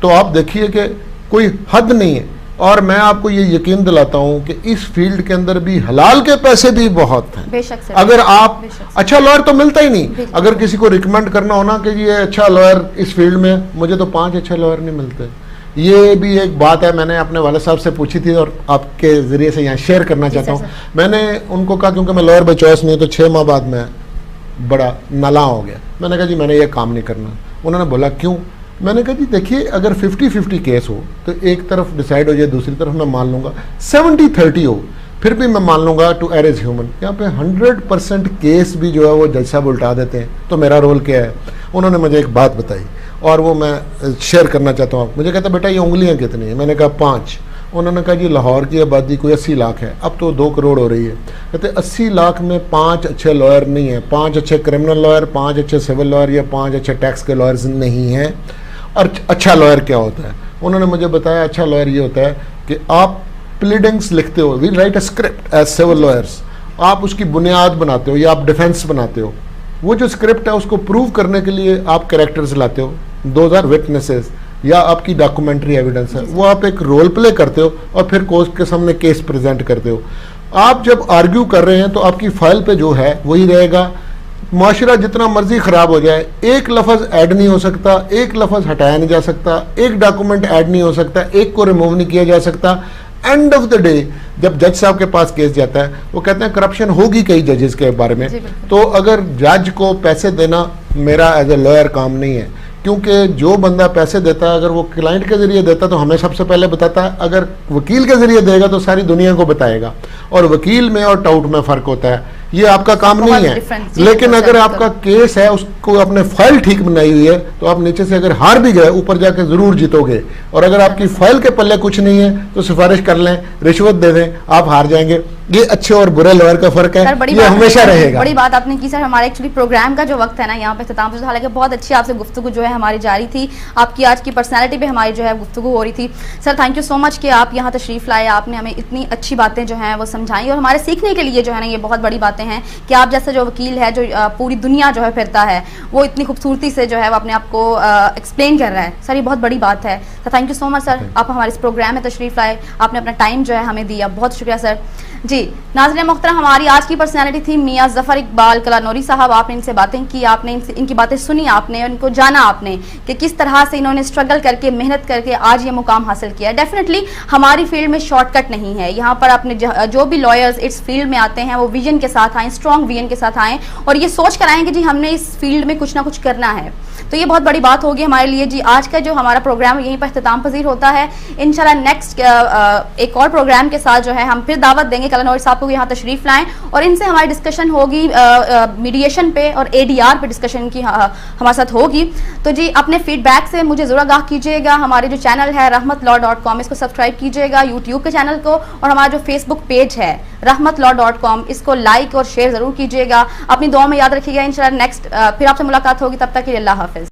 S2: तो आप देखिए कि कोई हद नहीं है। और मैं आपको ये यकीन दिलाता हूँ कि इस फील्ड के अंदर भी हलाल के पैसे भी बहुत हैं।
S1: बेशक सर,
S2: अगर आप अच्छा लॉयर तो मिलता ही नहीं, अगर किसी को रिकमेंड करना हो ना कि ये अच्छा लॉयर इस फील्ड में, मुझे तो 5 अच्छे लॉयर नहीं मिलते। ये भी एक बात है, मैंने अपने वाले साहब से पूछी थी और आपके ज़रिए से यहाँ शेयर करना चाहता हूँ। मैंने उनको कहा क्योंकि मैं लॉयर बाय चॉइस नहीं, तो 6 माह बाद मैं बड़ा नाला हो गया। मैंने कहा जी मैंने ये काम नहीं करना। उन्होंने बोला क्यों? मैंने कहा जी देखिए अगर 50-50 केस हो तो एक तरफ डिसाइड हो जाए, दूसरी तरफ मैं मान लूँगा, 70-30 हो फिर भी मैं मान लूँगा, टू एयर इज़ ह्यूमन। यहाँ पे 100% केस भी जो है वो जज साहब उल्टा देते हैं। तो मेरा रोल क्या है? उन्होंने मुझे एक बात बताई और वो मैं शेयर करना चाहता हूँ। मुझे कहता बेटा ये उंगलियाँ कितनी है? मैंने कहा 5। उन्होंने कहा जी लाहौर की आबादी कोई 80 लाख है, अब तो 2 करोड़ हो रही है। कहते 80 लाख में 5 अच्छे लॉयर नहीं हैं, 5 अच्छे क्रिमिनल लॉयर, 5 अच्छे सिविल लॉयर या 5 अच्छे टैक्स के लॉयर्स नहीं हैं। और अच्छा लॉयर क्या होता है? उन्होंने मुझे बताया अच्छा लॉयर ये होता है कि आप प्लीडिंग्स लिखते हो, we write a script as civil lawyers, आप उसकी बुनियाद बनाते हो या आप डिफेंस बनाते हो। वो जो स्क्रिप्ट है उसको प्रूव करने के लिए आप कैरेक्टर्स लाते हो, दोज आर विटनेसेस, या आपकी डॉक्यूमेंट्री एविडेंस है, वो आप एक रोल प्ले करते हो और फिर कोर्ट के सामने केस प्रेजेंट करते हो। आप जब आर्ग्यू कर रहे हैं तो आपकी फाइल पे जो है वही रहेगा। माशरा जितना मर्जी खराब हो जाए, एक लफ्ज़ ऐड नहीं हो सकता, एक लफ्ज़ हटाया नहीं जा सकता, एक डॉक्यूमेंट ऐड नहीं हो सकता, एक को रिमूव नहीं किया जा सकता। एंड ऑफ द डे जब जज साहब के पास केस जाता है वो कहते हैं करप्शन होगी कई जजेस के बारे में, तो अगर जज को पैसे देना मेरा एज ए लॉयर काम नहीं है, क्योंकि जो बंदा पैसे देता है अगर वो क्लाइंट के जरिए देता तो हमें सबसे पहले बताता है, अगर वकील के जरिए देगा तो सारी दुनिया को बताएगा। और वकील में और टाउट में फ़र्क होता है, ये आपका काम नहीं है। लेकिन अगर आपका केस है, उसको आपने फाइल ठीक बनाई हुई है, तो आप नीचे से अगर हार भी गए ऊपर जाके ज़रूर जीतोगे। और अगर आपकी फाइल के पल्ले कुछ नहीं है तो सिफारिश कर लें, रिश्वत दे दें, आप हार जाएंगे। ये अच्छे और बुरे लॉयर का फर्क है, ये हमेशा रहेगा।
S1: बड़ी बात आपने की सर। हमारे एक्चुअली प्रोग्राम का जो वक्त है ना यहाँ पे इख्तिताम पे, हालांकि बहुत अच्छी आपसे गुफ्तगू जो है हमारी जारी थी, आपकी आज की पर्सनैलिटी पे हमारी जो है गुफ्तगू हो रही थी। Sir thank you so much कि आप यहाँ तशरीफ़ लाए, आपने हमें इतनी अच्छी बातें जो हैं वो समझाई और हमारे सीखने के लिए जो है ना ये बहुत बड़ी बातें हैं कि आप जैसे जो वकील है जो पूरी दुनिया जो है फिरता है वो इतनी खूबसूरती से जो है वो अपने आप को एक्सप्लेन कर रहा है। सर ये बहुत बड़ी बात है। तो thank you so much sir, आप हमारे इस प्रोग्राम में तशरीफ़ लाए, आपने अपना टाइम जो है हमें दिया, बहुत शुक्रिया सर। जी नाज़रीन मोहतरम, हमारी आज की पर्सनैलिटी थी मियाँ ज़फ़र इकबाल कलानौरी साहब। आपने इनसे बातें की, आपने इनकी बातें सुनी, आपने इनको जाना, आपने कि किस तरह से इन्होंने स्ट्रगल करके मेहनत करके आज ये मुकाम हासिल किया। डेफिनेटली हमारी फील्ड में शॉर्टकट नहीं है। यहाँ पर आपने जो भी लॉयर्स इस फील्ड में आते हैं वो विजन के साथ आएँ, स्ट्रॉन्ग विजन के साथ आएँ और ये सोच कर आएँ कि जी हमने इस फील्ड में कुछ ना कुछ करना है। तो ये बहुत बड़ी बात होगी हमारे लिए। जी आज का जो हमारा प्रोग्राम यहीं पर इख्तिताम पजीर होता है। इंशाल्लाह नेक्स्ट एक और प्रोग्राम के साथ जो है हम फिर दावत देंगे कलानौरी साहब को यहाँ तशरीफ लाएं और इनसे हमारी डिस्कशन होगी मीडिएशन पे और ADR पे डिस्कशन की हमारे साथ होगी। तो जी अपने फीडबैक से मुझे ज़रूर आगाह कीजिएगा। हमारे जो चैनल है rahmatlaw.com इसको सब्सक्राइब कीजिएगा, यूट्यूब के चैनल को, और हमारा जो फेसबुक पेज है rahmatlaw.com इसको लाइक और शेयर ज़रूर कीजिएगा। अपनी दुआ में याद रखिएगा। इंशाल्लाह नेक्स्ट फिर आपसे मुलाकात होगी, तब तक के लिए अल्लाह हाफ़िज़।